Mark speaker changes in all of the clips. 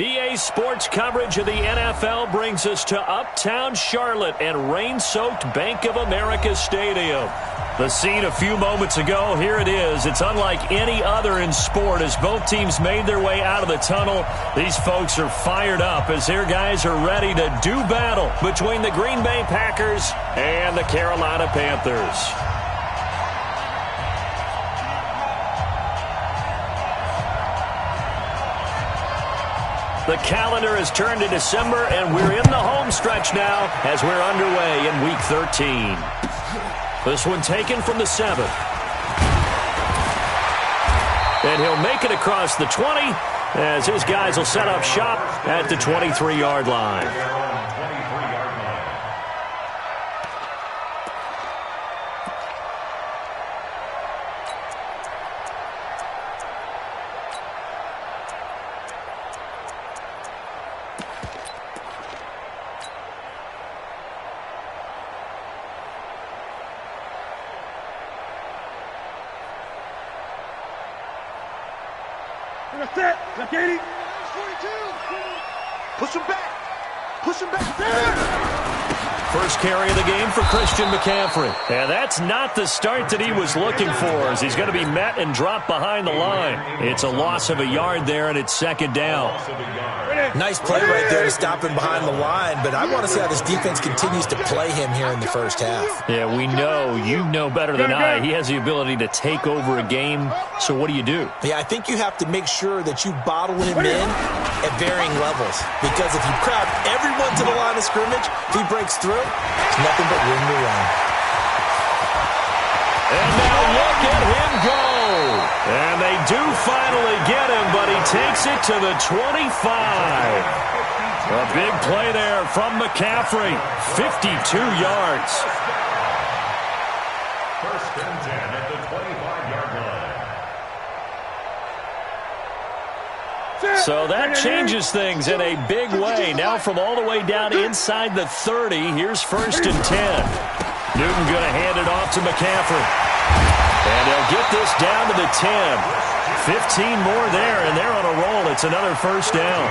Speaker 1: EA Sports coverage of the NFL brings us to Uptown Charlotte and rain-soaked Bank of America Stadium. The scene a few moments ago, here it is. It's unlike any other in sport as both teams made their way out of the tunnel. These folks are fired up as their guys are ready to do battle between the Green Bay Packers and the Carolina Panthers. The calendar has turned to December, and we're in the home stretch now as we're underway in Week 13. This one taken from the 7. And he'll make it across the 20 as his guys will set up shop at the 23-yard line.
Speaker 2: Push him back. Push him back.
Speaker 1: First carry of the game for Christian McCaffrey. And that's not the start that he was looking for as he's going to be met and dropped behind the line. It's a loss of a yard there, and it's second down.
Speaker 3: Nice play right there to stop him behind the line, but I want to see how this defense continues to play him here in the first half.
Speaker 1: Yeah, we know. You know better than I. He has the ability to take over a game, so what do you do?
Speaker 3: Yeah, I think you have to make sure that you bottle him in at varying levels, because if you crowd everyone to the line of scrimmage, if he breaks through, it's nothing but room to run.
Speaker 1: And now look at him go. And they do finally get him, but he takes it to the 25. A big play there from McCaffrey. 52 yards.
Speaker 4: First and 10 at the 25-yard line.
Speaker 1: So that changes things in a big way. Now from all the way down inside the 30, here's first and 10. Newton going to hand it off to McCaffrey. And they'll get this down to the 10. 15 more there, and they're on a roll. It's another first down.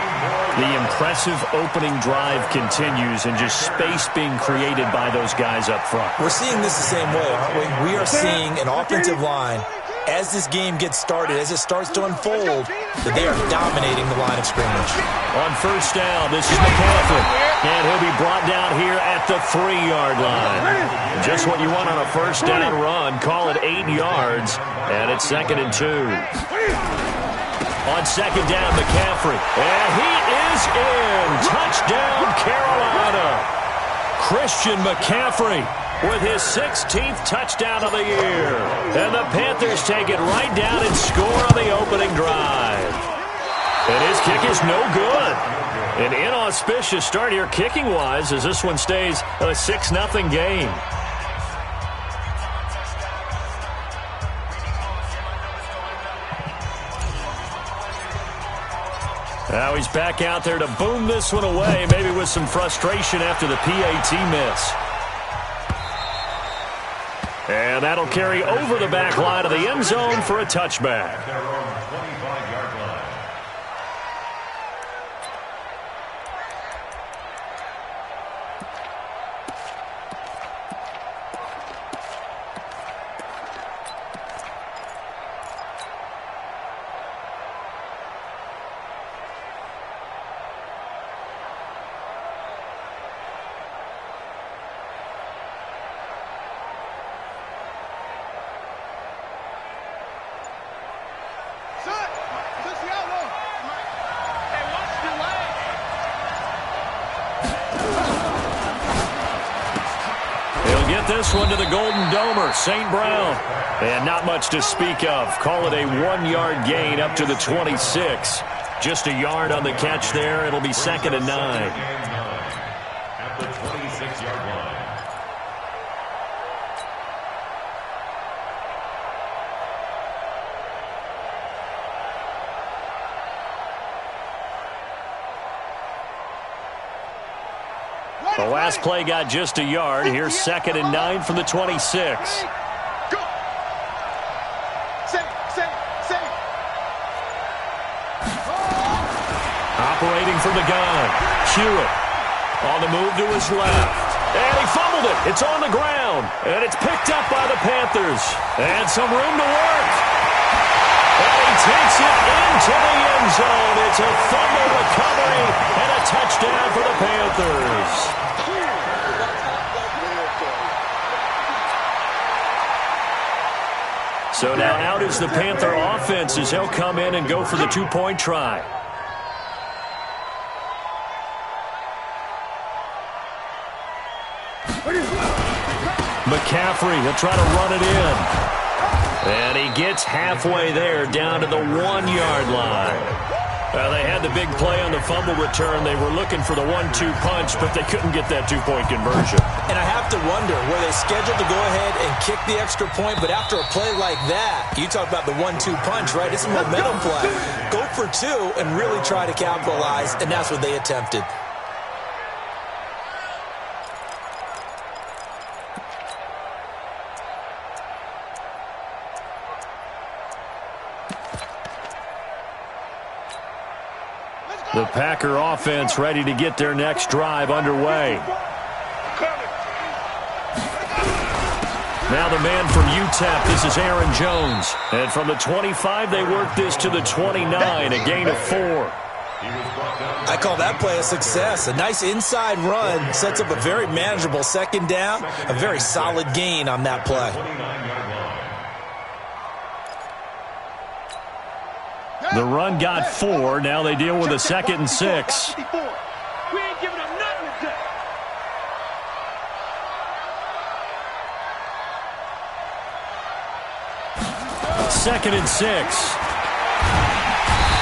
Speaker 1: The impressive opening drive continues, and just space being created by those guys up front.
Speaker 3: We're seeing this the same way, aren't we? We are seeing an offensive line, as this game gets started, as it starts to unfold, that they are dominating the line of scrimmage.
Speaker 1: On first down, this is McCaffrey. And he'll be brought down here at the 3-yard line. Just what you want on a first down run. Call it 8 yards. And it's second and 2. On second down, McCaffrey. And he is in. Touchdown, Carolina. Christian McCaffrey with his 16th touchdown of the year. And the Panthers take it right down and score on the opening drive. And his kick is no good. An inauspicious start here kicking-wise as this one stays a 6-0 game. Now he's back out there to boom this one away, maybe with some frustration after the PAT miss. And that'll carry over the back line of the end zone for a touchback. This one to the Golden Domer, St. Brown. And not much to speak of. Call it a 1-yard gain up to the 26. Just a yard on the catch there. It'll be second and 9.
Speaker 4: At the 26-yard line.
Speaker 1: The last play got just a yard. Here's second and 9 from the 26. Operating from the gun. Hewitt on the move to his left. And he fumbled it. It's on the ground. And it's picked up by the Panthers. And some room to work. And he takes it into the end zone. It's a fumble recovery and a touchdown for the Panthers. So now out is the Panther offense as he'll come in and go for the two-point try. McCaffrey, he'll try to run it in. And he gets halfway there down to the 1-yard line. They had the big play on the fumble return. They were looking for the 1-2 punch, but they couldn't get that two-point conversion.
Speaker 3: And I have to wonder, were they scheduled to go ahead and kick the extra point, but after a play like that, you talk about the 1-2 punch, right? It's a momentum play. Go for two and really try to capitalize, and that's what they attempted.
Speaker 1: The Packer offense ready to get their next drive underway. Now the man from UTEP, this is Aaron Jones. And from the 25, they work this to the 29, a gain of 4.
Speaker 3: I call that play a success. A nice inside run sets up a very manageable second down, a very solid gain on that play.
Speaker 1: The run got 4. Now they deal with a 2nd and 6.
Speaker 2: We ain't giving up nothing today.
Speaker 1: Second and 6.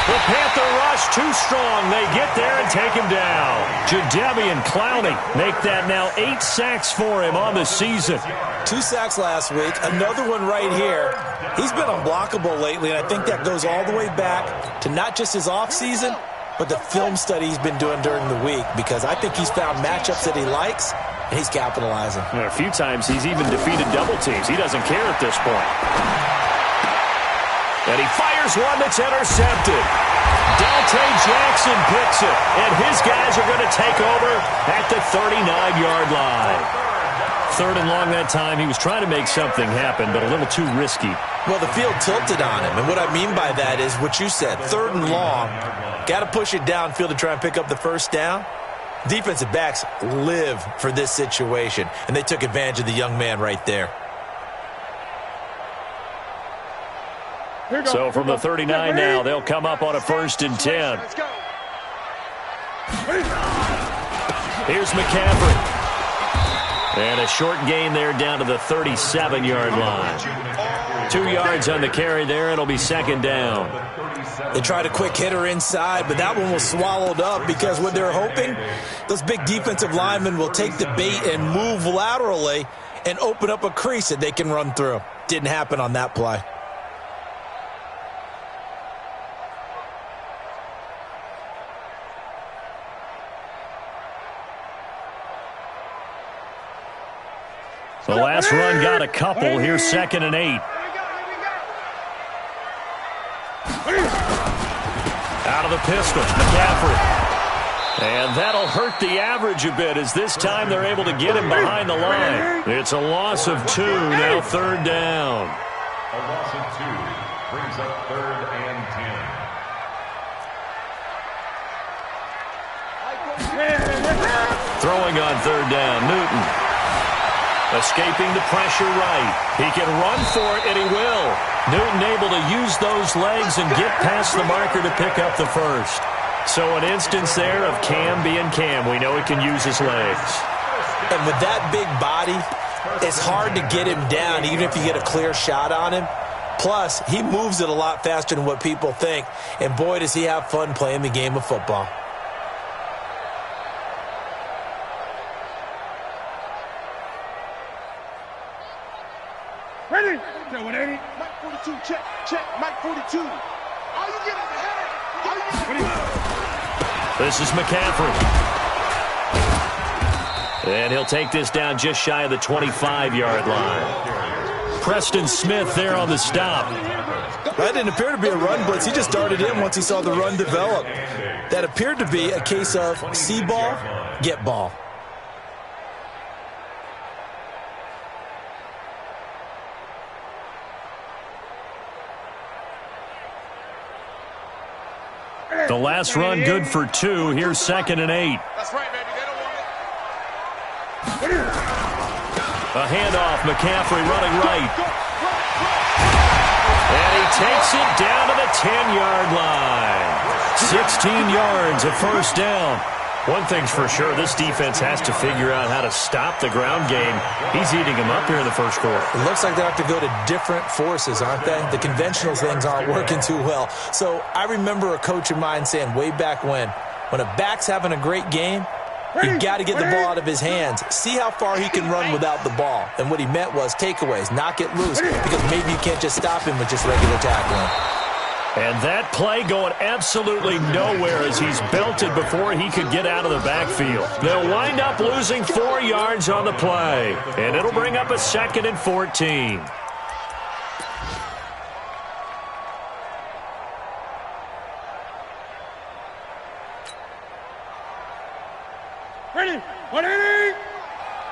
Speaker 1: The Panther rush too strong. They get there and take him down. Jadeveon Clowney make that now 8 sacks for him on the season.
Speaker 3: 2 sacks last week, another one right here. He's been unblockable lately, and I think that goes all the way back to not just his offseason, but the film study he's been doing during the week, because I think he's found matchups that he likes, and he's capitalizing.
Speaker 1: A few times he's even defeated double teams. He doesn't care at this point. And he fires one that's intercepted. Dante Jackson picks it, and his guys are going to take over at the 39-yard line. 3rd and long that time. He was trying to make something happen, but a little too risky.
Speaker 3: Well, the field tilted on him, and what I mean by that is what you said, 3rd and long. Got to push it downfield to try and pick up the first down. Defensive backs live for this situation, and they took advantage of the young man right there.
Speaker 1: So from the 39 now, they'll come up on a 1st and 10. Here's McCaffrey. And a short gain there down to the 37-yard line. 2 yards on the carry there. It'll be 2nd down.
Speaker 3: They tried a quick hitter inside, but that one was swallowed up because what they're hoping, those big defensive linemen will take the bait and move laterally and open up a crease that they can run through. Didn't happen on that play.
Speaker 1: The last run got a couple. Here's 2nd and 8. Out of the pistol, McCaffrey. And that'll hurt the average a bit as this time they're able to get him behind the line. It's a loss of 2, now 3rd down.
Speaker 4: A loss of 2 brings up 3rd and
Speaker 2: 10.
Speaker 1: Throwing on 3rd down, Newton. Escaping the pressure right. He can run for it, and he will. Newton able to use those legs and get past the marker to pick up the first. So an instance there of Cam being Cam. We know he can use his legs.
Speaker 3: And with that big body, it's hard to get him down, even if you get a clear shot on him. Plus, he moves it a lot faster than what people think. And boy, does he have fun playing the game of football.
Speaker 2: Ready? Okay, 180. Mike 42, check, check. Mike 42. All you get is a header. All you get.
Speaker 1: This is McCaffrey. And he'll take this down just shy of the 25-yard line. Preston Smith there on the stop.
Speaker 3: That didn't appear to be a run blitz. He just darted in once he saw the run develop. That appeared to be a case of see ball, get ball.
Speaker 1: The last run good for 2. Here's 2nd and 8.
Speaker 2: That's right, baby. They don't want it.
Speaker 1: A handoff. McCaffrey running right. And he takes it down to the 10-yard line. 16 yards, a first down. One thing's for sure, this defense has to figure out how to stop the ground game. He's eating him up here in the first quarter.
Speaker 3: It looks like they have to go to different forces, aren't they? The conventional things aren't working too well. So I remember a coach of mine saying way back when a back's having a great game, you got to get the ball out of his hands. See how far he can run without the ball. And what he meant was takeaways, knock it loose, because maybe you can't just stop him with just regular tackling.
Speaker 1: And that play going absolutely nowhere as he's belted before he could get out of the backfield. They'll wind up losing 4 yards on the play, and it'll bring up a 2nd and 14.
Speaker 2: Ready? 180.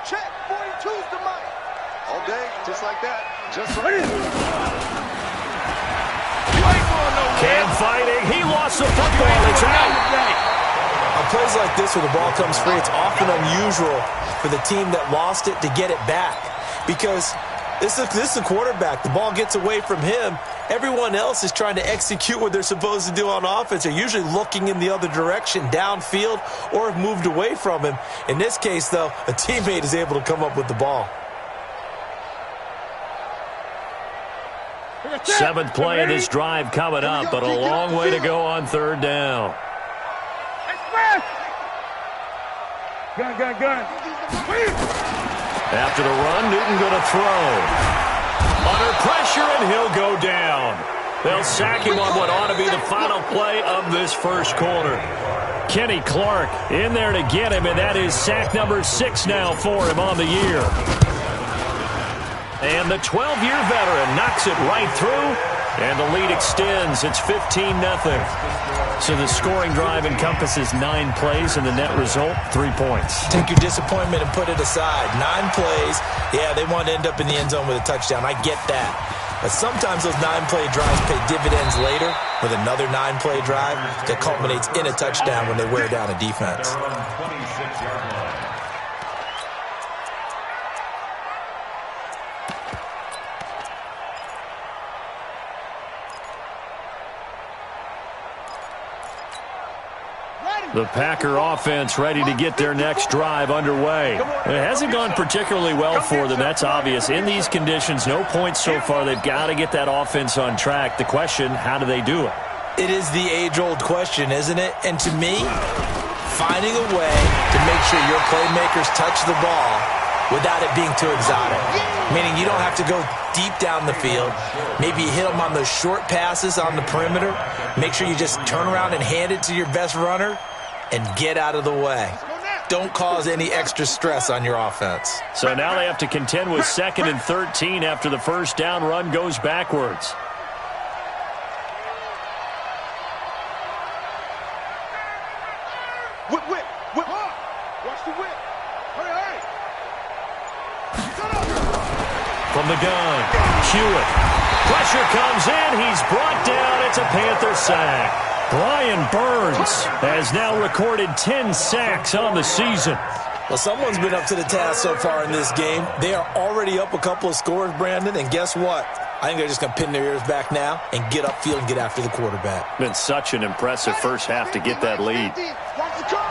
Speaker 2: Check. 42's the mic. All day, just like that. Just ready.
Speaker 1: Cam fighting. He lost the football. It's out.
Speaker 3: On plays like this where the ball comes free, it's often unusual for the team that lost it to get it back. Because this is the quarterback. The ball gets away from him. Everyone else is trying to execute what they're supposed to do on offense. They're usually looking in the other direction, downfield, or have moved away from him. In this case, though, a teammate is able to come up with the ball.
Speaker 1: 7th play of this drive coming up, but a long way to go on 3rd down.
Speaker 2: Gun.
Speaker 1: After the run, Newton going to throw. Under pressure, and he'll go down. They'll sack him on what ought to be the final play of this first quarter. Kenny Clark in there to get him, and that is sack number 6 now for him on the year. And the 12-year veteran knocks it right through, and the lead extends. It's 15-0. So the scoring drive encompasses 9 plays, and the net result, 3 points.
Speaker 3: Take your disappointment and put it aside. 9 plays. Yeah, they want to end up in the end zone with a touchdown. I get that. But sometimes those 9-play drives pay dividends later with another 9-play drive that culminates in a touchdown when they wear down a defense.
Speaker 1: The Packer offense ready to get their next drive underway. It hasn't gone particularly well for them, that's obvious. In these conditions, no points so far. They've got to get that offense on track. The question, how do they do it?
Speaker 3: It is the age-old question, isn't it? And to me, finding a way to make sure your playmakers touch the ball without it being too exotic. Meaning you don't have to go deep down the field. Maybe you hit them on those short passes on the perimeter. Make sure you just turn around and hand it to your best runner and get out of the way. Don't cause any extra stress on your offense.
Speaker 1: So now they have to contend with 2nd and 13 after the first down run goes backwards.
Speaker 2: Whip. Watch the whip. Hurry.
Speaker 1: From the gun, Hewitt. Pressure comes in. He's brought down. It's a Panther sack. Brian Burns has now recorded 10 sacks on the season.
Speaker 3: Well, someone's been up to the task so far in this game. They are already up a couple of scores, Brandon, and guess what? I think they're just going to pin their ears back now and get upfield and get after the quarterback.
Speaker 1: Been such an impressive first half to get that lead.
Speaker 2: Watch the curl.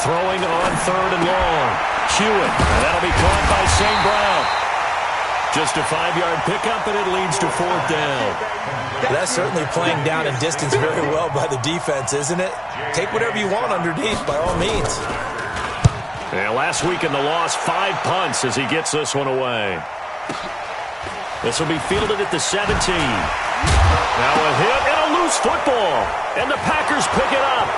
Speaker 1: Throwing on 3rd and long. Hewitt, and that'll be caught by St. Brown. Just a 5-yard pickup, and it leads to 4th down.
Speaker 3: That's certainly playing down and distance very well by the defense, isn't it? Take whatever you want underneath, by all means.
Speaker 1: Yeah, last week in the loss, 5 punts as he gets this one away. This will be fielded at the 17. Now a hit and a loose football. And the Packers pick it up.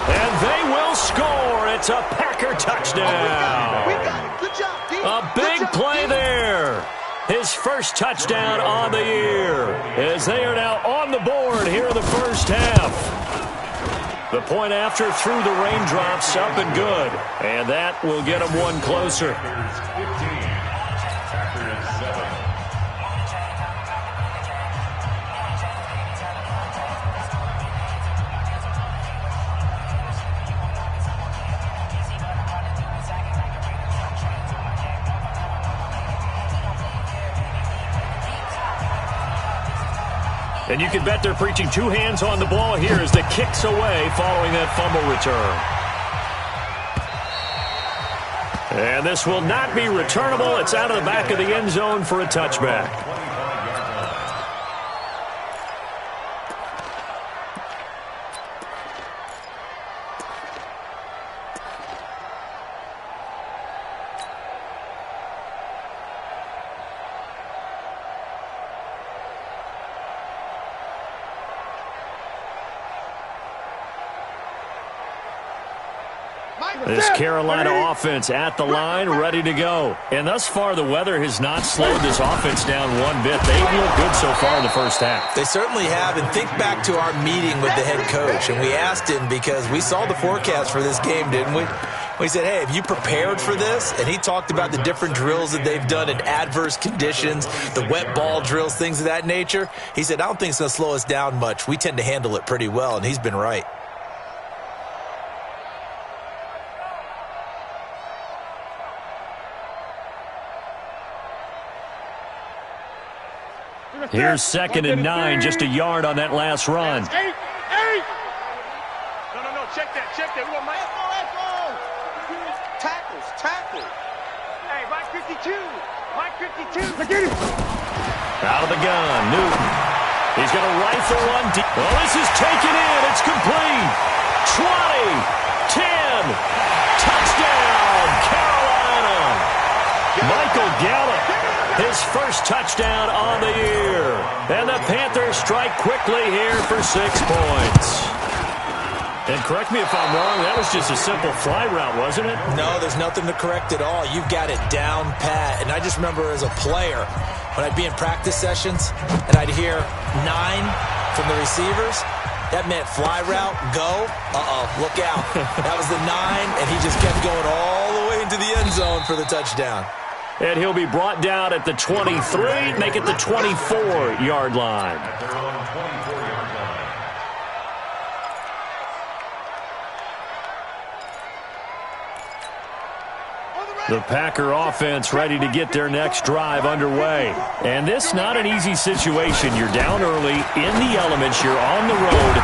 Speaker 1: And they will score. It's a Packer touchdown.
Speaker 2: We got it. Good job, D.
Speaker 1: A big play there. His first touchdown on the year, as they are now on the board here in the first half. The point after through the raindrops, up and good. And that will get them one closer. And you can bet they're preaching two hands on the ball here as the kick's away following that fumble return. And this will not be returnable. It's out of the back of the end zone for a touchback. This Carolina offense at the line, ready to go. And thus far, the weather has not slowed this offense down one bit. They've looked good so far in the first half.
Speaker 3: They certainly have. And think back to our meeting with the head coach. And we asked him, because we saw the forecast for this game, didn't we? We said, hey, have you prepared for this? And he talked about the different drills that they've done in adverse conditions, the wet ball drills, things of that nature. He said, I don't think it's going to slow us down much. We tend to handle it pretty well, and he's been right.
Speaker 1: Here's 2nd and 9, just a yard on that last run.
Speaker 2: Eight. No, check that. We want Echo. Tackles. Hey, Mike 52. Look at him.
Speaker 1: Out of the gun, Newton. He's going to rifle one deep. Well, this is taken in. It's complete. 20, 10, touchdown, Carolina. Michael Gallup, his first touchdown on the year. And the Panthers strike quickly here for 6 points. And correct me if I'm wrong, that was just a simple fly route, wasn't it?
Speaker 3: No, there's nothing to correct at all. You've got it down pat. And I just remember as a player, when I'd be in practice sessions and I'd hear 9 from the receivers, that meant fly route, go, look out. That was the 9, and he just kept going all the way into the end zone for the touchdown.
Speaker 1: And he'll be brought down at the 23, make it the 24-yard line. The Packer offense ready to get their next drive underway. And this not an easy situation. You're down early, in the elements, you're on the road.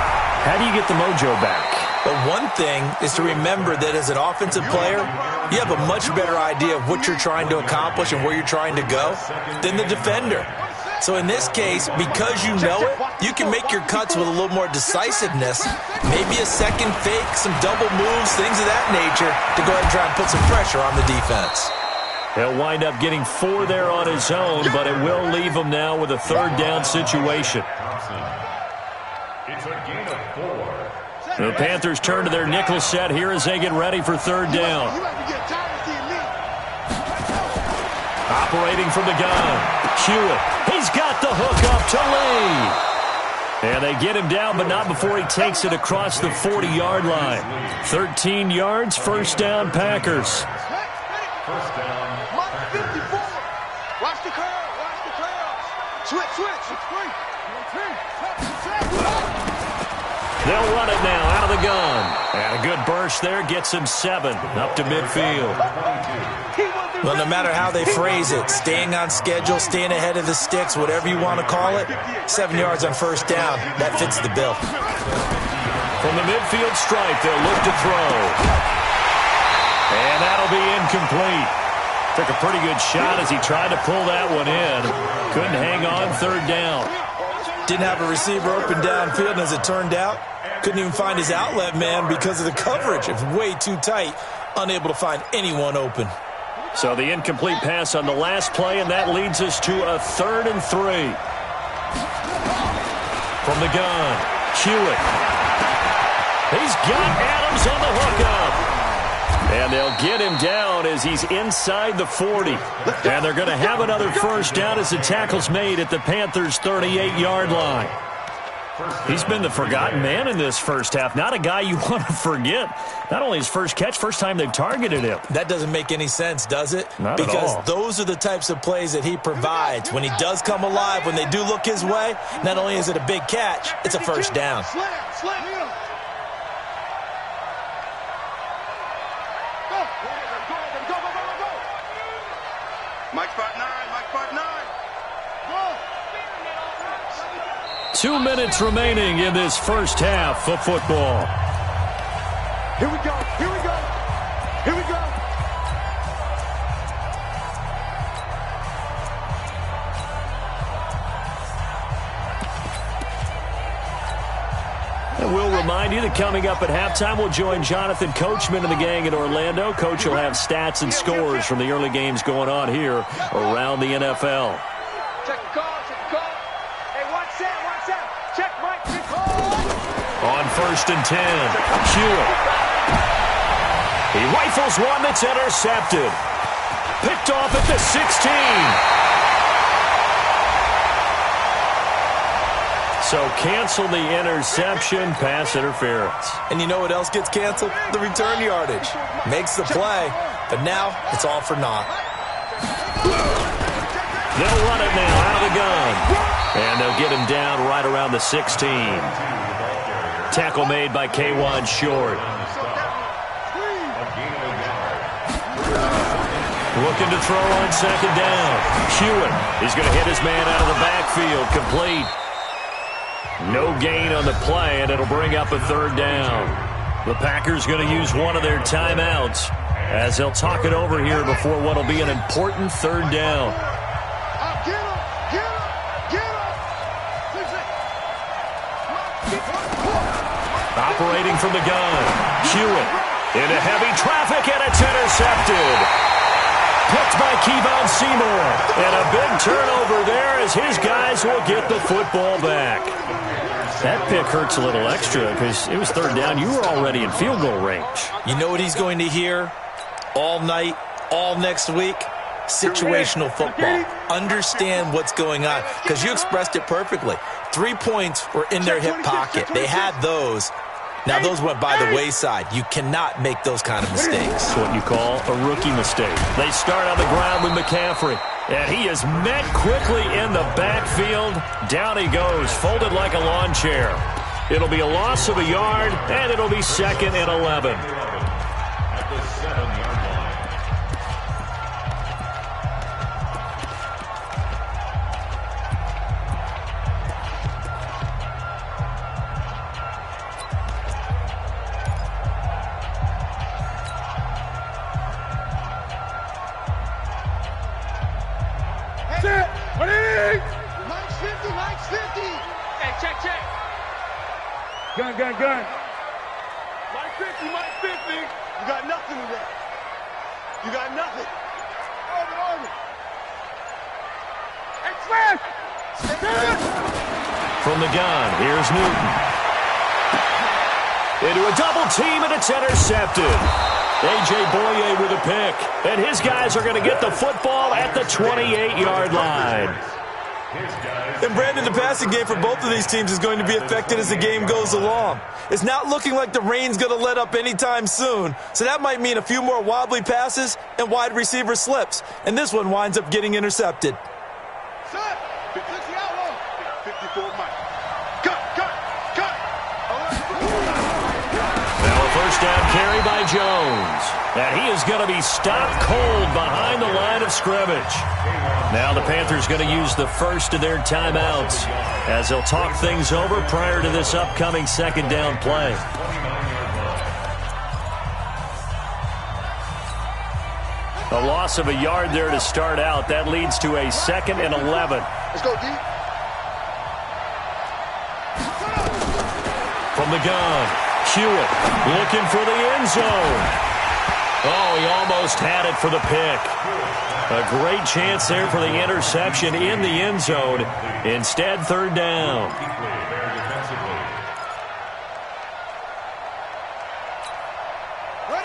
Speaker 1: How do you get the mojo back?
Speaker 3: But one thing is to remember that as an offensive player, you have a much better idea of what you're trying to accomplish and where you're trying to go than the defender. So in this case, because you know it, you can make your cuts with a little more decisiveness, maybe a second fake, some double moves, things of that nature, to go ahead and try and put some pressure on the defense.
Speaker 1: He'll wind up getting 4 there on his own, but it will leave him now with a 3rd down situation.
Speaker 4: It's a gain of 4.
Speaker 1: The Panthers turn to their nickel set here as they get ready for 3rd down. Operating from the gun, Hewitt. He's got the hook up to Lee. And they get him down, but not before he takes it across the 40-yard line. 13 yards, 1st down, Packers.
Speaker 4: 1st down.
Speaker 2: Mark 54. Watch the curl. Switch.
Speaker 1: They'll run it now out of the gun. And a good burst there gets him 7 up to midfield.
Speaker 3: Well, no matter how they phrase it, staying on schedule, staying ahead of the sticks, whatever you want to call it, 7 yards on 1st down, that fits the bill.
Speaker 1: From the midfield stripe, they'll look to throw. And that'll be incomplete. Took a pretty good shot as he tried to pull that one in. Couldn't hang on 3rd down.
Speaker 3: Didn't have a receiver open downfield, and as it turned out, couldn't even find his outlet man because of the coverage. It was way too tight, unable to find anyone open.
Speaker 1: So the incomplete pass on the last play, and that leads us to a 3rd and 3. From the gun, Hewitt. He He's got Adams on the hookup. And they'll get him down as he's inside the 40. And they're going to have another first down as the tackle's made at the Panthers' 38-yard line. He's been the forgotten man in this first half. Not a guy you want to forget. Not only his first catch, first time they've targeted him.
Speaker 3: That doesn't make any sense, does it?
Speaker 1: Not at all.
Speaker 3: Because those are the types of plays that he provides. When he does come alive, when they do look his way, not only is it a big catch, it's a first down.
Speaker 2: Mike 5'9", Mike 5'9".
Speaker 1: 2 minutes remaining in this first half of football.
Speaker 2: Here we go, here we go, here we go.
Speaker 1: And we'll remind you that coming up at halftime, we'll join Jonathan Coachman and the gang in Orlando. Coach will have stats and scores from the early games going on here around the NFL.
Speaker 2: Check the call, check the call. Hey, watch that, check Mike, check
Speaker 1: On 1st and 10, Hewitt. He rifles one that's intercepted. Picked off at the 16. So cancel the interception, pass interference.
Speaker 3: And you know what else gets canceled? The return yardage. Makes the play, but now it's all for naught.
Speaker 1: They'll run it now out of the gun. And they'll get him down right around the 16. Tackle made by K'Wan Short. Looking to throw on 2nd down. Hewitt is going to hit his man out of the backfield. Complete. No gain on the play, and it'll bring up a 3rd down. The Packers going to use one of their timeouts as they'll talk it over here before what will be an important 3rd down. Operating from the gun. Hewitt into heavy traffic, and it's intercepted. Picked by Kevon Seymour. And a big turnover there as his guys will get the football back. That pick hurts a little extra because it was 3rd down. You were already in field goal range.
Speaker 3: You know what he's going to hear all night, all next week? Situational football. Understand what's going on, because you expressed it perfectly. 3 points were in their hip pocket. They had those. Now those went by the wayside. You cannot make those kind of mistakes.
Speaker 1: That's what you call a rookie mistake. They start on the ground with McCaffrey. And he is met quickly in the backfield. Down he goes, folded like a lawn chair. It'll be a loss of a yard, and it'll be 2nd and 11.
Speaker 4: At the 7-yard line.
Speaker 2: Mike's 50. Hey, check. Gun. Mike 50. You got nothing with that. You got nothing. Orbit. Hey, Smash!
Speaker 1: From the gun, here's Newton. Into a double team, and it's intercepted. A.J. Boye with a pick. And his guys are going to get the football at the 28-yard line.
Speaker 3: And Brandon, the passing game for both of these teams is going to be affected as the game goes along. It's not looking like the rain's going to let up anytime soon, so that might mean a few more wobbly passes and wide receiver slips. And this one winds up getting intercepted.
Speaker 2: Set. 54 Mike. Cut.
Speaker 1: Now a first down carry by Jones. And he is going to be stopped cold behind the line of scrimmage. Now the Panthers going to use the first of their timeouts as they'll talk things over prior to this upcoming 2nd down play. A loss of a yard there to start out. That leads to a 2nd and 11.
Speaker 2: Let's go, D.
Speaker 1: From the gun, Hewitt looking for the end zone. Oh, he almost had it for the pick. A great chance there for the interception in the end zone. Instead, 3rd down.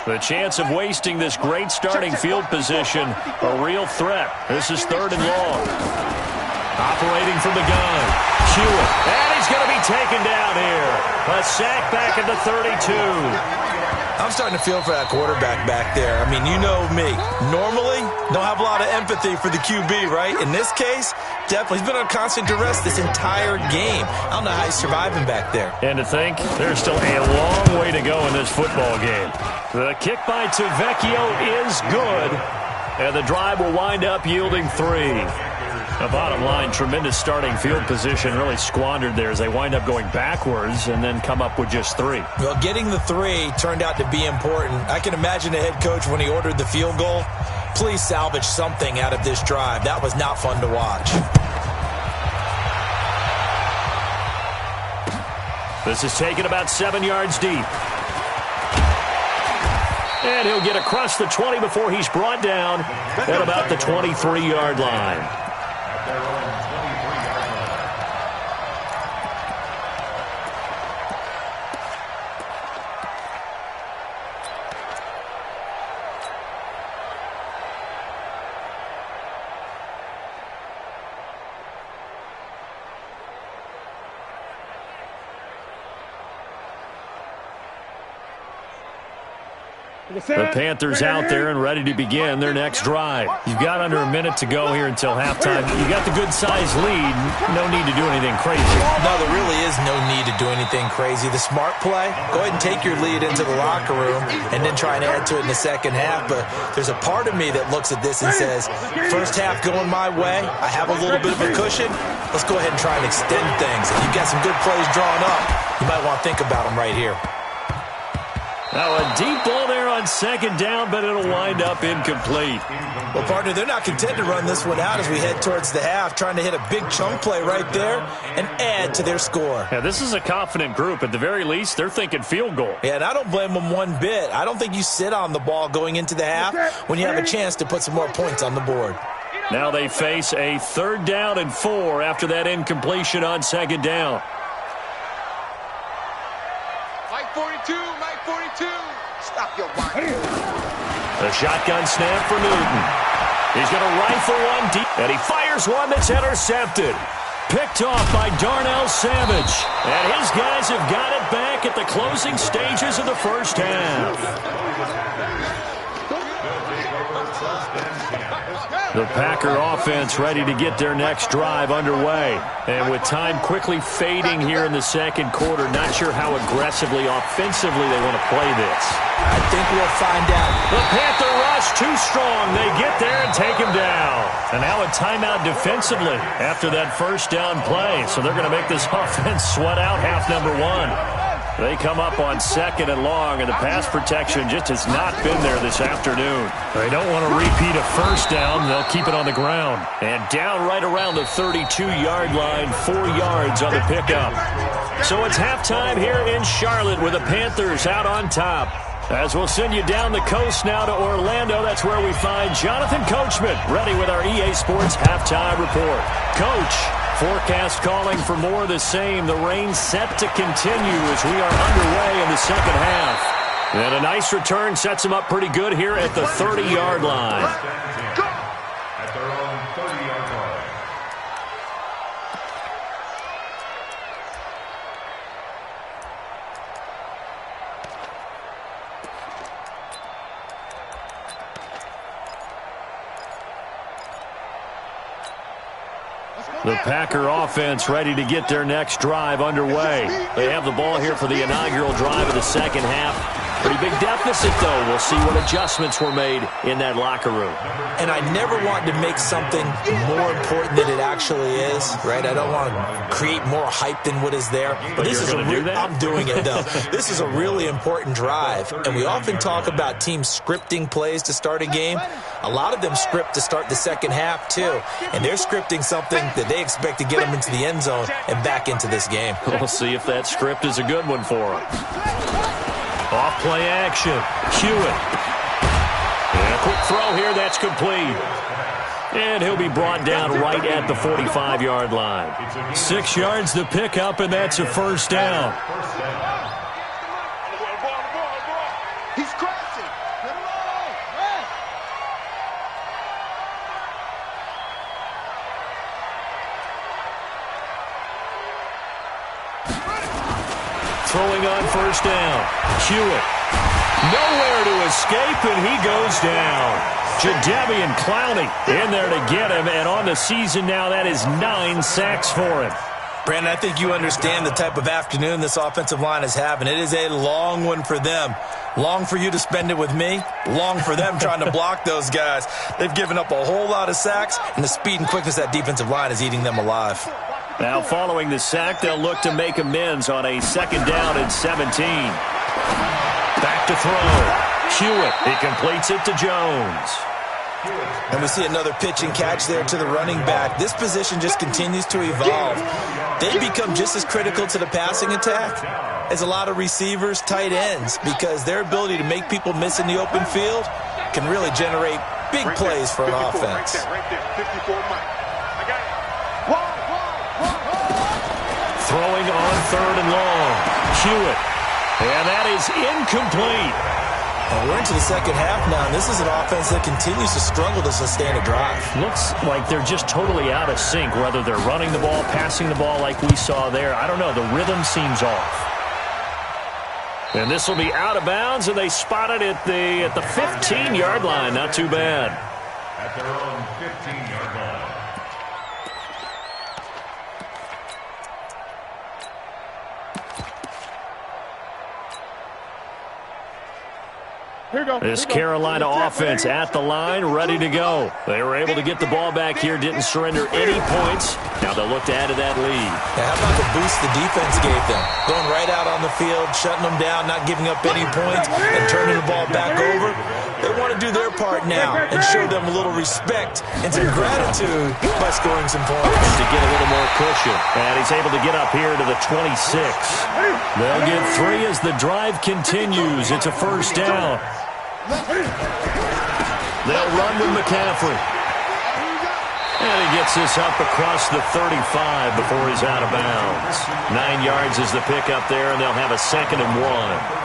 Speaker 1: The chance of wasting this great starting field position, a real threat. This is 3rd and long. Operating from the gun. Hewitt. And he's going to be taken down here. A sack back at the 32.
Speaker 3: I'm starting to feel for that quarterback back there. I mean, you know me. Normally, don't have a lot of empathy for the QB, right? In this case, definitely. He's been on constant duress this entire game. I don't know how he's surviving back there.
Speaker 1: And to think, there's still a long way to go in this football game. The kick by Tavecchio is good. And the drive will wind up yielding 3. The bottom line, tremendous starting field position, really squandered there as they wind up going backwards and then come up with just 3.
Speaker 3: Well, getting the 3 turned out to be important. I can imagine the head coach when he ordered the field goal. Please salvage something out of this drive. That was not fun to watch.
Speaker 1: This is taken about 7 yards deep. And he'll get across the 20 before he's brought down at about the 23-yard line. The Panthers out there and ready to begin their next drive. You've got under a minute to go here until halftime. You got the good-sized lead. No need to do anything crazy.
Speaker 3: No, there really is no need to do anything crazy. The smart play, go ahead and take your lead into the locker room and then try and add to it in the second half. But there's a part of me that looks at this and says, first half going my way, I have a little bit of a cushion. Let's go ahead and try and extend things. If you've got some good plays drawn up, you might want to think about them right here.
Speaker 1: Now a deep ball there on second down, but it'll wind up incomplete.
Speaker 3: Well, partner, they're not content to run this one out as we head towards the half, trying to hit a big chunk play right there and add to their score.
Speaker 1: Yeah, this is a confident group. At the very least, they're thinking field goal.
Speaker 3: Yeah, and I don't blame them one bit. I don't think you sit on the ball going into the half when you have a chance to put some more points on the board.
Speaker 1: Now they face a 3rd down and 4 after that incompletion on second down.
Speaker 2: Mike 42, Mike 42. Stop your mind.
Speaker 1: The shotgun snap for Newton. He's going to rifle one deep, and he fires one that's intercepted. Picked off by Darnell Savage. And his guys have got it back at the closing stages of the first half. The Packer offense ready to get their next drive underway. And with time quickly fading here in the second quarter, not sure how aggressively, offensively they want to play this.
Speaker 3: I think we'll find out.
Speaker 1: The Panther rush too strong. They get there and take him down. And now a timeout defensively after that first down play. So they're going to make this offense sweat out half number 1. They come up on second and long, and the pass protection just has not been there this afternoon. They don't want to repeat a first down. They'll keep it on the ground. And down right around the 32-yard line, 4 yards on the pickup. So it's halftime here in Charlotte with the Panthers out on top. As we'll send you down the coast now to Orlando, that's where we find Jonathan Coachman, ready with our EA Sports Halftime Report. Coach, forecast calling for more of the same. The rain set to continue as we are underway in the second half. And a nice return sets them up pretty good here at the 30-yard line.
Speaker 4: At their own 30-yard line.
Speaker 1: The Packer offense ready to get their next drive underway. They have the ball here for the inaugural drive of the second half. Pretty big deficit, though. We'll see what adjustments were made in that locker room.
Speaker 3: And I never want to make something more important than it actually is, right? I don't want to create more hype than what is there. But this is I'm doing it, though. This is a really important drive. And we often talk about teams scripting plays to start a game. A lot of them script to start the second half, too. And they're scripting something that they expect to get them into the end zone and back into this game.
Speaker 1: We'll see if that script is a good one for them. Off play action. Hewitt. And a quick throw here. That's complete. And he'll be brought down right at the 45-yard line. 6 yards to pick up, and that's a first down.
Speaker 2: He's crashing.
Speaker 1: on first down. Hewitt. Nowhere to escape, and he goes down. Jadeveon Clowney in there to get him, and on the season now, that is 9 sacks for him.
Speaker 3: Brandon, I think you understand the type of afternoon this offensive line is having. It is a long one for them. Long for you to spend it with me. Long for them trying to block those guys. They've given up a whole lot of sacks, and the speed and quickness of that defensive line is eating them alive.
Speaker 1: Now following the sack, they'll look to make amends on a 2nd down and 17. Back to throw. Hewitt. He completes it to Jones.
Speaker 3: And we see another pitch and catch there to the running back. This position just continues to evolve. They become just as critical to the passing attack as a lot of receivers, tight ends, because their ability to make people miss in the open field can really generate big plays for an offense.
Speaker 1: Throwing on 3rd and long. Hewitt. And that is incomplete.
Speaker 3: And we're into the second half now, and this is an offense that continues to struggle to sustain a drive.
Speaker 1: Looks like they're just totally out of sync, whether they're running the ball, passing the ball like we saw there. I don't know. The rhythm seems off. And this will be out of bounds, and they spot it at the 15-yard line. Not too bad.
Speaker 4: At their own 15-yard line.
Speaker 1: This Carolina offense at the line, ready to go. They were able to get the ball back here, didn't surrender any points. Now they'll look to add to that lead.
Speaker 3: Now, how about the boost the defense gave them? Going right out on the field, shutting them down, not giving up any points, and turning the ball back over. They want to do their part now and show them a little respect and some gratitude by scoring some points.
Speaker 1: To get a little more cushion. And he's able to get up here to the 26. They'll get 3 as the drive continues. It's a 1st down. They'll run with McCaffrey. And he gets this up across the 35 before he's out of bounds. 9 yards is the pickup there, and they'll have a 2nd and 1.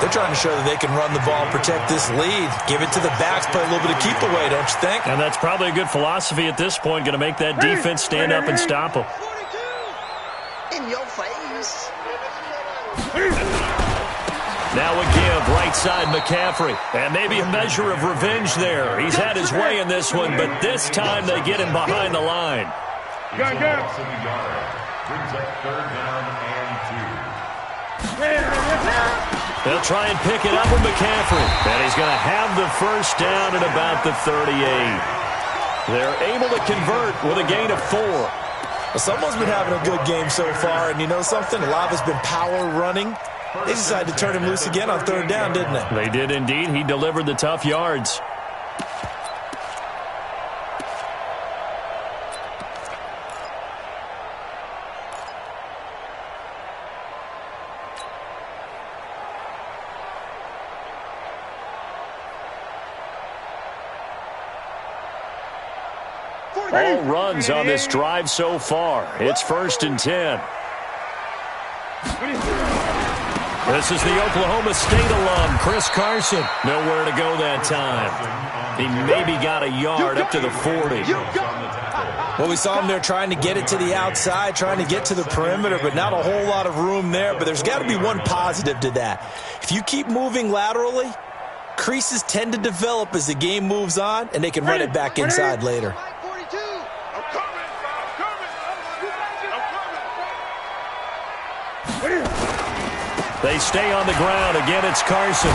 Speaker 3: They're trying to show that they can run the ball and protect this lead. Give it to the backs, play a little bit of keep away, don't you think?
Speaker 1: And that's probably a good philosophy at this point, going to make that defense stand up and stop them.
Speaker 5: In your face.
Speaker 1: Now a give, right side McCaffrey. And maybe a measure of revenge there. He's had his way in this one, but this time they get him behind the line.
Speaker 4: Brings up 3rd down and 2.
Speaker 1: They'll try and pick it up with McCaffrey. And he's going to have the 1st down at about the 38. They're able to convert with a gain of 4.
Speaker 3: Well, someone's been having a good game so far, and you know something? A lot of it's been power running. They decided to turn him loose again on 3rd down, didn't they?
Speaker 1: They did indeed. He delivered the tough yards. All runs on this drive so far. It's 1st and 10. This is the Oklahoma State alum, Chris Carson. Nowhere to go that time. He maybe got a yard up to the 40.
Speaker 3: Well, we saw him there trying to get it to the outside, trying to get to the perimeter, but not a whole lot of room there. But there's got to be one positive to that. If you keep moving laterally, creases tend to develop as the game moves on, and they can run it back inside later.
Speaker 1: They stay on the ground. Again, it's Carson.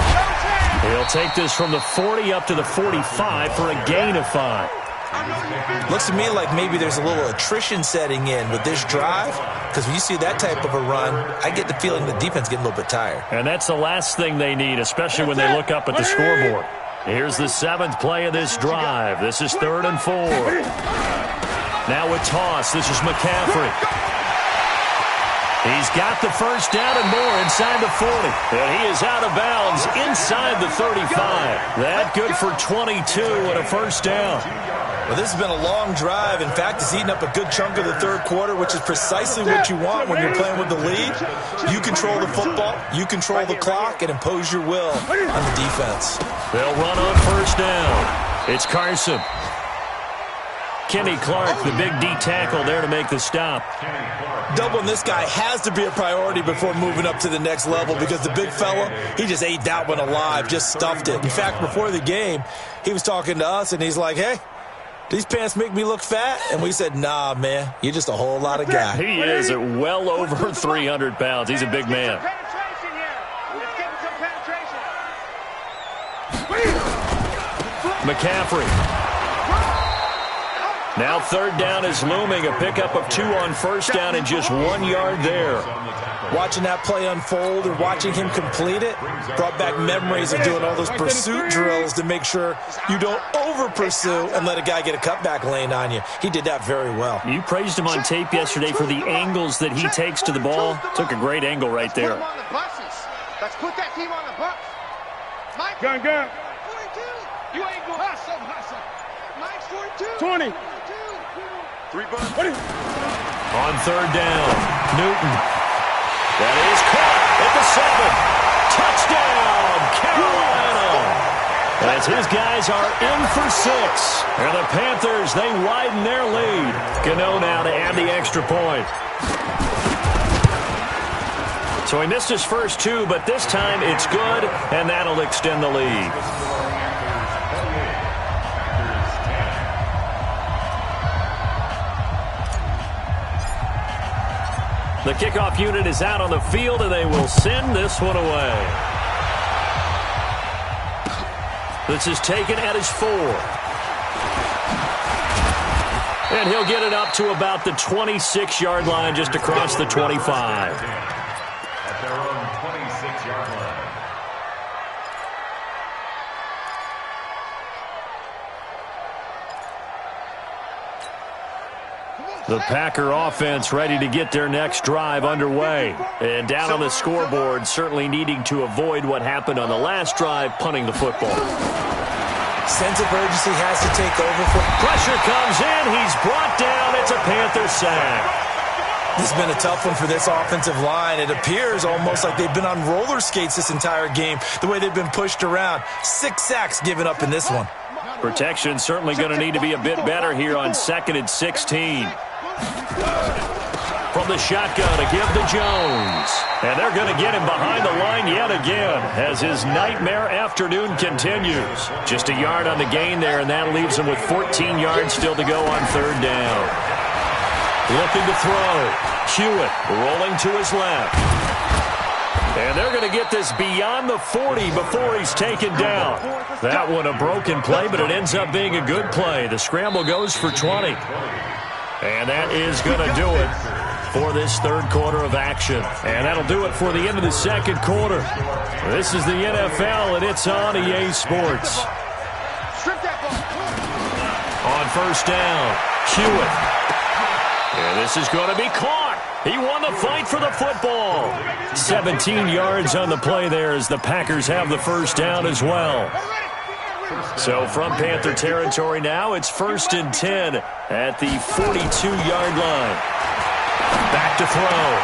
Speaker 1: He'll take this from the 40 up to the 45 for a gain of 5.
Speaker 3: Looks to me like maybe there's a little attrition setting in with this drive, because when you see that type of a run, I get the feeling the defense getting a little bit tired.
Speaker 1: And that's the last thing they need, especially when they look up at the scoreboard. Here's the 7th play of this drive. This is 3rd and 4. Now a toss. This is McCaffrey. He's got the 1st down and more inside the 40. And he is out of bounds inside the 35. That good for 22 and a 1st down.
Speaker 3: Well, this has been a long drive. In fact, it's eaten up a good chunk of the 3rd quarter, which is precisely what you want when you're playing with the lead. You control the football, you control the clock, and impose your will on the defense.
Speaker 1: They'll run on 1st down. It's Carson. Kenny Clark, the big D tackle there to make the stop.
Speaker 3: Doubling this guy has to be a priority before moving up to the next level because the big fella, he just ate that one alive, just stuffed it. In fact, before the game, he was talking to us, and he's like, hey, these pants make me look fat? And we said, nah, man, you're just a whole lot of guy.
Speaker 1: He is at well over 300 pounds. He's a big man. McCaffrey. Now third down is looming. A pickup of 2 on first down and just 1 yard there.
Speaker 3: Watching that play unfold and watching him complete it brought back memories of doing all those pursuit drills to make sure you don't over-pursue and let a guy get a cutback lane on you. He did that very well.
Speaker 1: You praised him on tape yesterday for the angles that he takes to the ball. Took a great angle right there.
Speaker 2: Let's put that team on the bus. Mike.
Speaker 6: Gun.
Speaker 2: 42. You ain't going to hustle. Mike's 42.
Speaker 6: 20.
Speaker 2: 3 bucks.
Speaker 1: On third down, Newton. That is caught at the 7. Touchdown, Carolina. As his guys are in for 6. And the Panthers, they widen their lead. Gano now to add the extra point. So he missed his first 2, but this time it's good, and that'll extend the lead. The kickoff unit is out on the field, and they will send this one away. This is taken at his 4. And he'll get it up to about the 26-yard line, just across the 25.
Speaker 4: At their own 26-yard line.
Speaker 1: The Packer offense ready to get their next drive underway. And down on the scoreboard, certainly needing to avoid what happened on the last drive, punting the football.
Speaker 3: Sense of urgency has to take over.
Speaker 1: Pressure comes in. He's brought down. It's a Panther sack.
Speaker 3: This has been a tough one for this offensive line. It appears almost like they've been on roller skates this entire game, the way they've been pushed around. 6 sacks given up in this one.
Speaker 1: Protection certainly going to need to be a bit better here on 2nd and 16. From the shotgun to give to Jones. And they're going to get him behind the line yet again as his nightmare afternoon continues. Just a yard on the gain there, and that leaves him with 14 yards still to go on third down. Looking to throw. Hewitt rolling to his left. And they're going to get this beyond the 40 before he's taken down. That one a broken play, but it ends up being a good play. The scramble goes for 20. And that is going to do it for this third quarter of action. And that'll do it for the end of the second quarter. This is the NFL, and it's on EA Sports. On first down, Hewitt. And this is going to be caught. He won the fight for the football. 17 yards on the play there as the Packers have the first down as well. So from Panther territory now, it's 1st and 10 at the 42-yard line. Back to throw.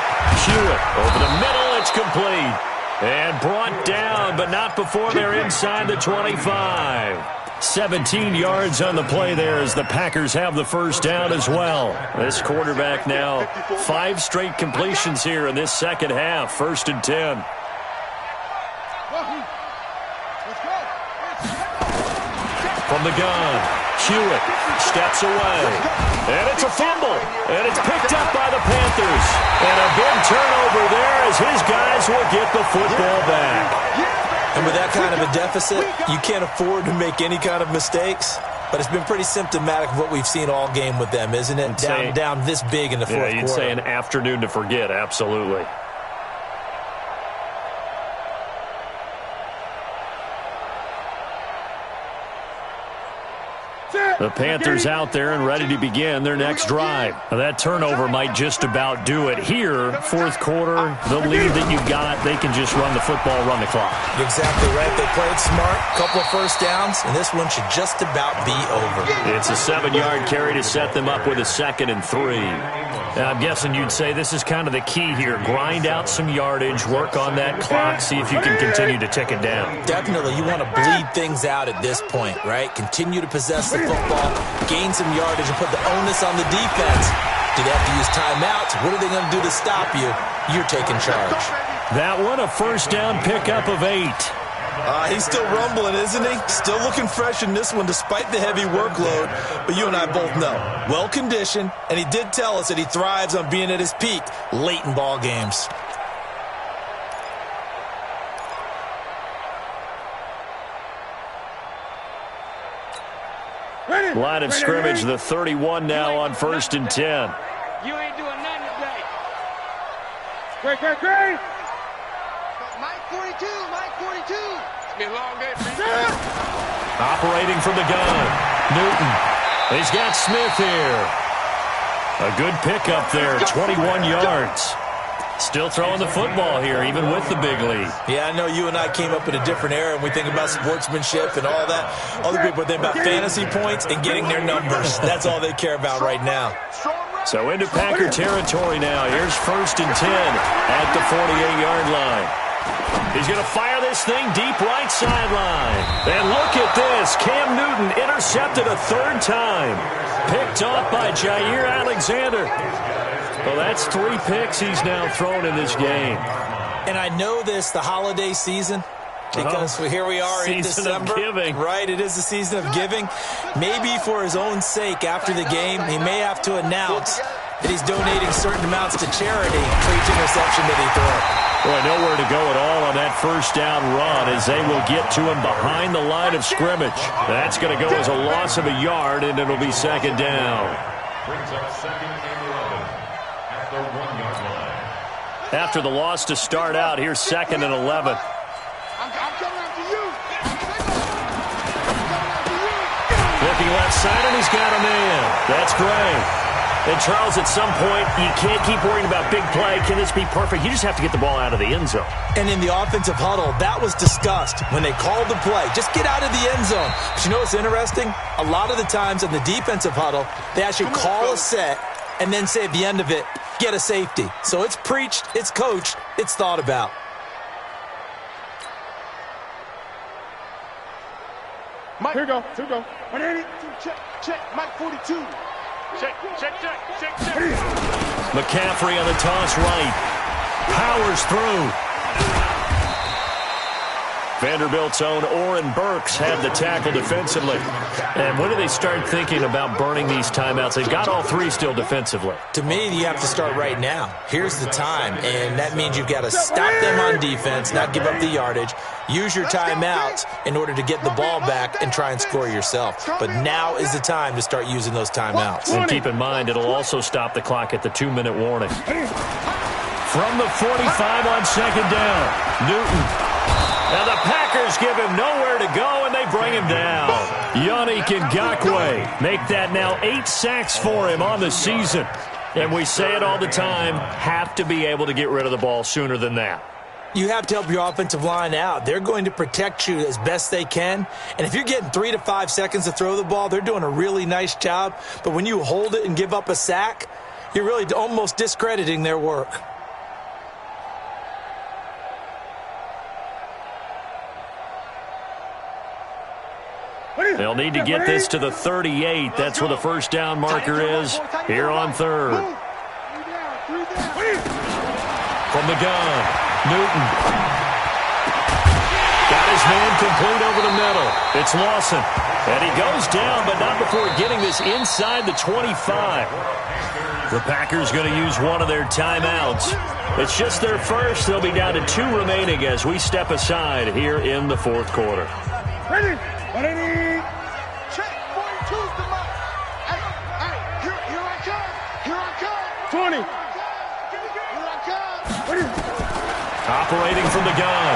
Speaker 1: Hewitt over the middle. It's complete. And brought down, but not before they're inside the 25. 17 yards on the play there as the Packers have the first down as well. This quarterback now 5 straight completions here in this second half. 1st and 10. From the gun, Hewitt steps away. And it's a fumble. And it's picked up by the Panthers. And a big turnover there as his guys will get the football back.
Speaker 3: And with that kind of a deficit, you can't afford to make any kind of mistakes. But it's been pretty symptomatic of what we've seen all game with them, isn't it? Down this big in the fourth quarter.
Speaker 1: You'd say an afternoon to forget, absolutely. The Panthers out there and ready to begin their next drive. That turnover might just about do it here. Fourth quarter, the lead that you got, they can just run the football, run the clock.
Speaker 3: Exactly right. They played smart, couple of first downs, and this one should just about be over.
Speaker 1: It's a 7-yard carry to set them up with a 2nd and 3. I'm guessing you'd say this is kind of the key here. Grind out some yardage, work on that clock, see if you can continue to tick it down.
Speaker 3: Definitely. You want to bleed things out at this point, right? Continue to possess the football, gain some yardage, and put the onus on the defense. Do they have to use timeouts? What are they going to do to stop you? You're taking charge.
Speaker 1: That one, a first down pickup of 8.
Speaker 3: He's still rumbling, isn't he? Still looking fresh in this one despite the heavy workload. But you and I both know, well-conditioned, and he did tell us that he thrives on being at his peak late in ball games.
Speaker 1: Line of scrimmage, the 31 now on 1st and 10.
Speaker 6: You ain't doing nothing today.
Speaker 2: Great.
Speaker 5: Mike 42, Mike 42.
Speaker 6: It's been a long day for you.
Speaker 1: Operating from the gun, Newton. He's got Smith here. A good pickup there, 21 yards. Still throwing the football here, even with the big lead.
Speaker 3: Yeah, I know you and I came up in a different era, and we think about sportsmanship and all that. Other people think about fantasy points and getting their numbers. That's all they care about right now.
Speaker 1: So into Packer territory now. Here's 1st and 10 at the 48-yard line. He's going to fire this thing deep right sideline. And look at this. Cam Newton intercepted a 3rd time. Picked off by Jair Alexander. Well, that's 3 picks he's now thrown in this game.
Speaker 3: And I know this, the holiday season, because here we are in December.
Speaker 1: Of giving.
Speaker 3: Right, it is the season of giving. Maybe for his own sake after the game, he may have to announce that he's donating certain amounts to charity for each interception that he throws.
Speaker 1: Boy, nowhere to go at all on that first down run as they will get to him behind the line of scrimmage. That's going to go as a loss of a yard, and it'll be 2nd down.
Speaker 4: Brings up 2nd and 11 at the 1-yard line.
Speaker 1: After the loss to start out, here's 2nd and 11.
Speaker 2: I'm coming after you.
Speaker 1: Looking left side, and he's got a man. That's great. And, Charles, at some point, you can't keep worrying about big play. Can this be perfect? You just have to get the ball out of the end zone.
Speaker 3: And in the offensive huddle, that was discussed when they called the play. Just get out of the end zone. But you know what's interesting? A lot of the times in the defensive huddle, they actually call a set and then say at the end of it, get a safety. So it's preached, it's coached, it's thought about.
Speaker 2: Mike, here we go. 180. Check. Mike 42.
Speaker 6: Check.
Speaker 1: McCaffrey on the toss right. Powers through. Vanderbilt's own Oren Burks had the tackle defensively. And when do they start thinking about burning these timeouts? They've got all 3 still defensively.
Speaker 3: To me, you have to start right now. Here's the time, and that means you've got to stop them on defense, not give up the yardage, use your timeouts in order to get the ball back and try and score yourself. But now is the time to start using those timeouts.
Speaker 1: And keep in mind, it'll also stop the clock at the 2-minute warning. From the 45 on 2nd down, Newton. Now the Packers give him nowhere to go, and they bring him down. Yannick Ngakoue make that now 8 sacks for him on the season. And we say it all the time, have to be able to get rid of the ball sooner than that.
Speaker 3: You have to help your offensive line out. They're going to protect you as best they can. And if you're getting 3 to 5 seconds to throw the ball, they're doing a really nice job. But when you hold it and give up a sack, you're really almost discrediting their work.
Speaker 1: They'll need to get this to the 38. That's where the first down marker is here on 3rd. From the gun, Newton. Got his man complete over the middle. It's Lawson. And he goes down, but not before getting this inside the 25. The Packers going to use one of their timeouts. It's just their first. They'll be down to 2 remaining as we step aside here in the 4th quarter.
Speaker 2: Ready. Check. 42's the mark. Hey, here I come. 20. Here I come.
Speaker 1: Operating from the gun,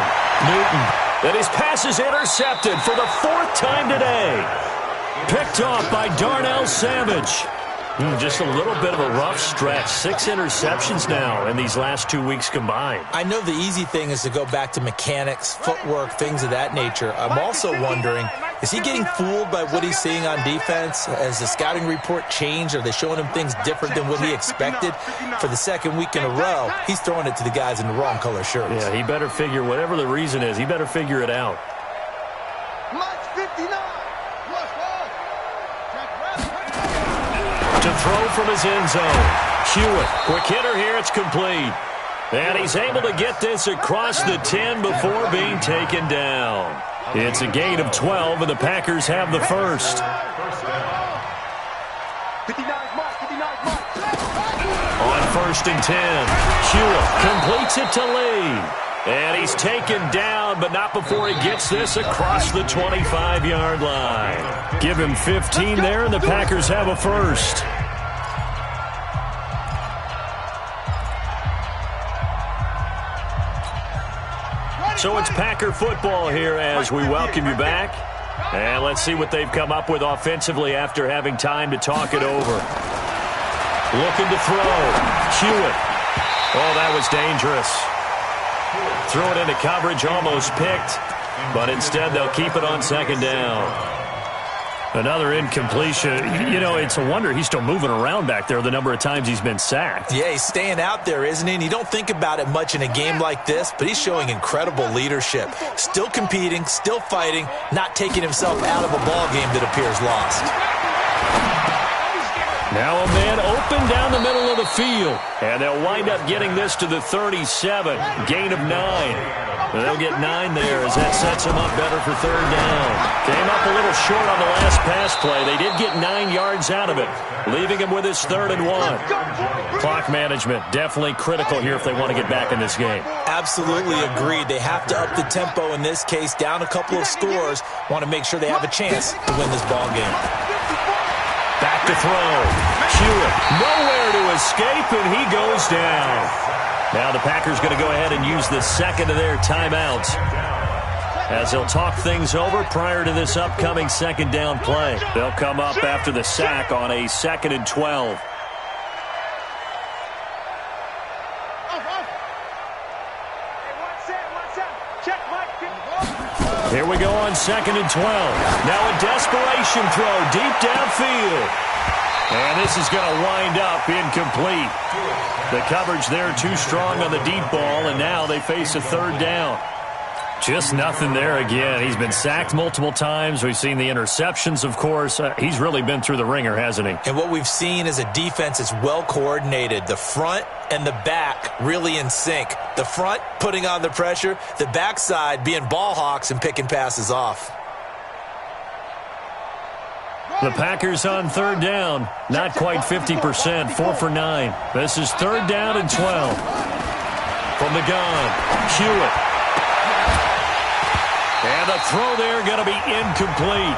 Speaker 1: Newton. And his pass is intercepted for the 4th time today. Picked off by Darnell Savage. Just a little bit of a rough stretch. 6 interceptions now in these last 2 weeks combined.
Speaker 3: I know the easy thing is to go back to mechanics, footwork, things of that nature. I'm also wondering Is he getting fooled by what he's seeing on defense? Has the scouting report changed? Are they showing him things different than what he expected? For the second week in a row, he's throwing it to the guys in the wrong color shirts.
Speaker 1: Yeah, he better figure, whatever the reason is, he better figure it out.
Speaker 5: Mike 59.
Speaker 1: To throw from his end zone. Hewitt, quick hitter here, it's complete. And he's able to get this across the 10 before being taken down. It's a gain of 12, and the Packers have the first.
Speaker 2: 59 mark, 59 mark.
Speaker 1: On 1st and 10, Hewitt completes it to Lee. And he's taken down, but not before he gets this across the 25-yard line. Give him 15 there, and the Packers have a first. So it's Packer football here as we welcome you back. And let's see what they've come up with offensively after having time to talk it over. Looking to throw. Hewitt. Oh, that was dangerous. Throw it into coverage, almost picked. But instead, they'll keep it on 2nd down. Another incompletion. You know, it's a wonder he's still moving around back there the number of times he's been sacked.
Speaker 3: Yeah, he's staying out there, isn't he? And you don't think about it much in a game like this, but he's showing incredible leadership. Still competing, still fighting, not taking himself out of a ball game that appears lost.
Speaker 1: Now a man open down the middle of the field. And they'll wind up getting this to the 37. Gain of 9. They'll get 9 there as that sets them up better for 3rd down. Came up a little short on the last pass play. They did get 9 yards out of it, leaving him with his 3rd and 1. Clock management definitely critical here if they want to get back in this game.
Speaker 3: Absolutely agreed. They have to up the tempo in this case, down a couple of scores. Want to make sure they have a chance to win this ball game.
Speaker 1: Back to throw. Hewitt nowhere to escape, and he goes down. Now the Packers going to go ahead and use the second of their timeouts as they'll talk things over prior to this upcoming 2nd down play. They'll come up after the sack on a 2nd and 12. Here we go on 2nd and 12. Now a desperation throw deep downfield. And this is going to wind up incomplete. The coverage there too strong on the deep ball, and now they face a 3rd down. Just nothing there again. He's been sacked multiple times. We've seen the interceptions, of course. He's really been through the ringer, hasn't he?
Speaker 3: And what we've seen is a defense that's well coordinated. The front and the back really in sync. The front putting on the pressure, the backside being ball hawks and picking passes off.
Speaker 1: The Packers on 3rd down. Not quite 50%. 4 for 9. This is 3rd down and 12. From the gun, Hewitt. And the throw there going to be incomplete.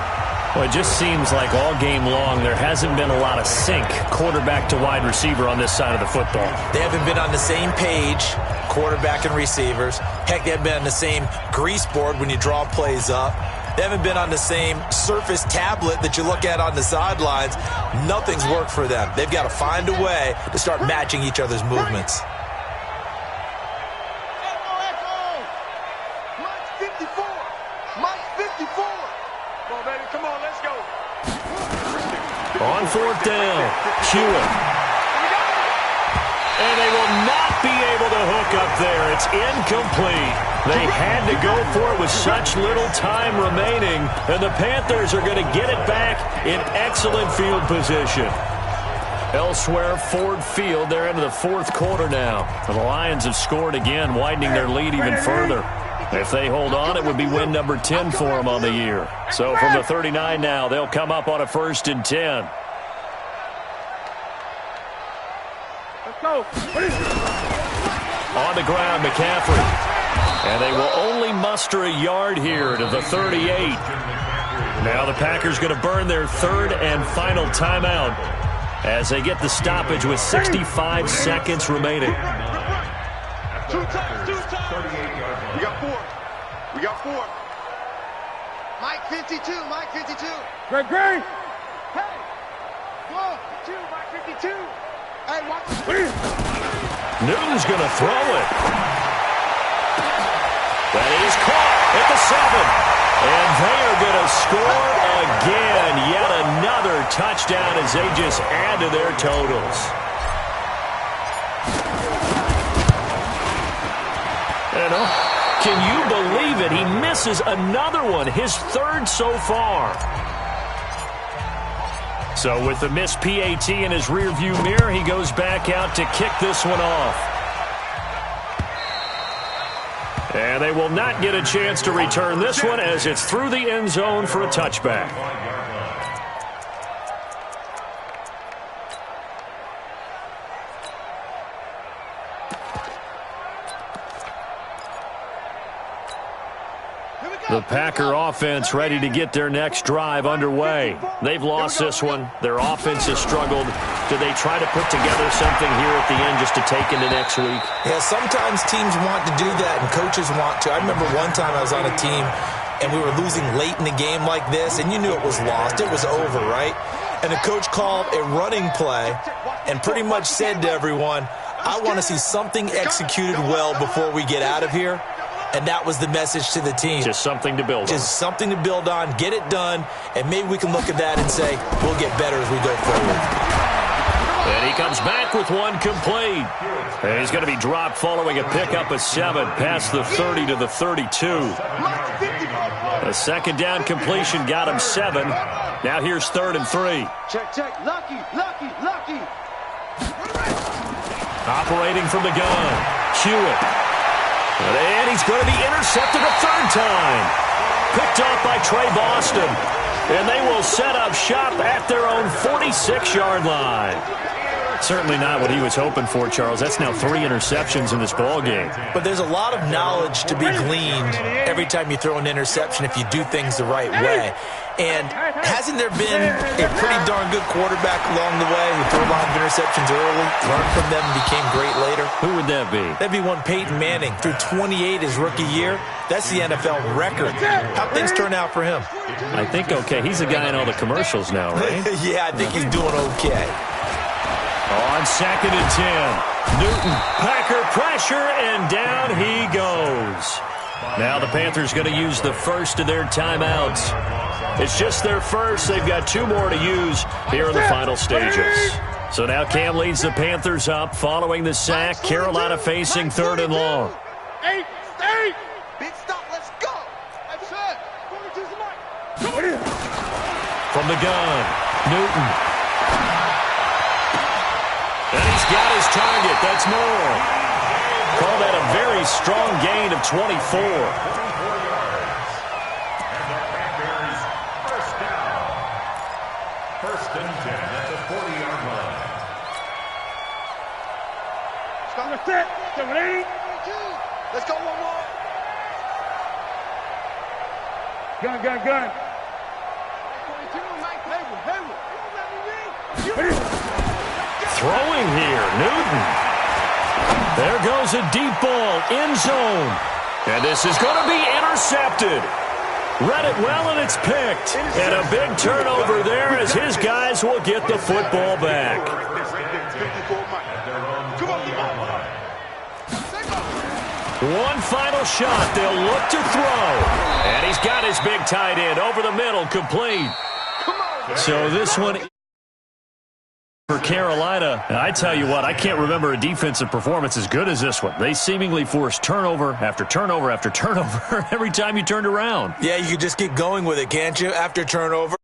Speaker 1: Well, it just seems like all game long there hasn't been a lot of sync quarterback to wide receiver on this side of the football.
Speaker 3: They haven't been on the same page, quarterback and receivers. Heck, they haven't been on the same grease board when you draw plays up. They haven't been on the same Surface tablet that you look at on the sidelines. Nothing's worked for them. They've got to find a way to start matching each other's movements.
Speaker 1: On 4th down, Hewitt. And they will not be able to hook up there. It's incomplete. They had to go for it with such little time remaining, and the Panthers are going to get it back in excellent field position. Elsewhere, Ford Field, they're into the 4th quarter now. The Lions have scored again, widening their lead even further. If they hold on, it would be win number 10 for them on the year. So from the 39 now, they'll come up on a 1st and 10.
Speaker 2: Let's go.
Speaker 1: On the ground, McCaffrey. And they will only muster a yard here to the 38. Now the Packers going to burn their 3rd and final timeout as they get the stoppage with 65 seconds remaining.
Speaker 2: Two times. We got 4. We got 4.
Speaker 5: Mike 52, Mike 52.
Speaker 2: Great. Hey.
Speaker 5: 2, Mike 52.
Speaker 2: Hey, watch.
Speaker 1: Newton's going to throw it. That is caught at the 7. And they are going to score again. Yet another touchdown as they just add to their totals. Can you believe it? He misses another one, his third so far. So with the missed PAT in his rearview mirror, he goes back out to kick this one off. And they will not get a chance to return this one as it's through the end zone for a touchback. The Packer offense ready to get their next drive underway. They've lost this one. Their offense has struggled. Do they try to put together something here at the end just to take into next week?
Speaker 3: Yeah, sometimes teams want to do that and coaches want to. I remember one time I was on a team and we were losing late in the game like this, and you knew it was lost. It was over, right? And the coach called a running play and pretty much said to everyone, I want to see something executed well before we get out of here. And that was the message to the team.
Speaker 1: Just something to build on.
Speaker 3: Just something to build on, get it done, and maybe we can look at that and say, we'll get better as we go forward.
Speaker 1: And he comes back with one complete. And he's going to be dropped following a pickup of 7 past the 30 to the 32. A second down completion got him 7. Now here's 3rd and 3.
Speaker 5: Check, check. Lucky, lucky, lucky.
Speaker 1: Operating from the gun, Hewitt. And he's going to be intercepted a 3rd time. Picked off by Trey Boston. And they will set up shop at their own 46-yard line. Certainly not what he was hoping for, Charles. That's now 3 interceptions in this ball game.
Speaker 3: But there's a lot of knowledge to be gleaned every time you throw an interception if you do things the right way. And hasn't there been a pretty darn good quarterback along the way who threw a lot of interceptions early, learned from them, and became great later?
Speaker 1: Who would that be?
Speaker 3: That'd be one Peyton Manning. Threw 28 his rookie year. That's the NFL record. How'd things turn out for him?
Speaker 1: I think okay. He's a guy in all the commercials now, right?
Speaker 3: Yeah, I think he's doing okay.
Speaker 1: On 2nd and 10. Newton, Packer pressure, and down he goes. Now the Panthers going to use the first of their timeouts. It's just their first. They've got 2 more to use here in the final stages. So now Cam leads the Panthers up following the sack. Carolina facing 3rd and long.
Speaker 5: Stay. Big stop. Let's go. That's it.
Speaker 1: From the gun, Newton. And he's got his target. That's more. Call that a very strong gain of 24.
Speaker 4: First and 10 at the 40-yard line.
Speaker 5: Stop the set. Let's go one more. Gun. 22, Mike Hayward.
Speaker 1: Throwing here, Newton. There goes a deep ball, end zone. And this is going to be intercepted. Read it well, and it's picked. And a big turnover there as his guys will get the football back. One final shot. They'll look to throw. And he's got his big tight end over the middle, complete. So this one for Carolina. And I tell you what, I can't remember a defensive performance as good as this one. They seemingly forced turnover after turnover after turnover every time you turned around.
Speaker 3: Yeah, you could just get going with it, can't you? After turnover.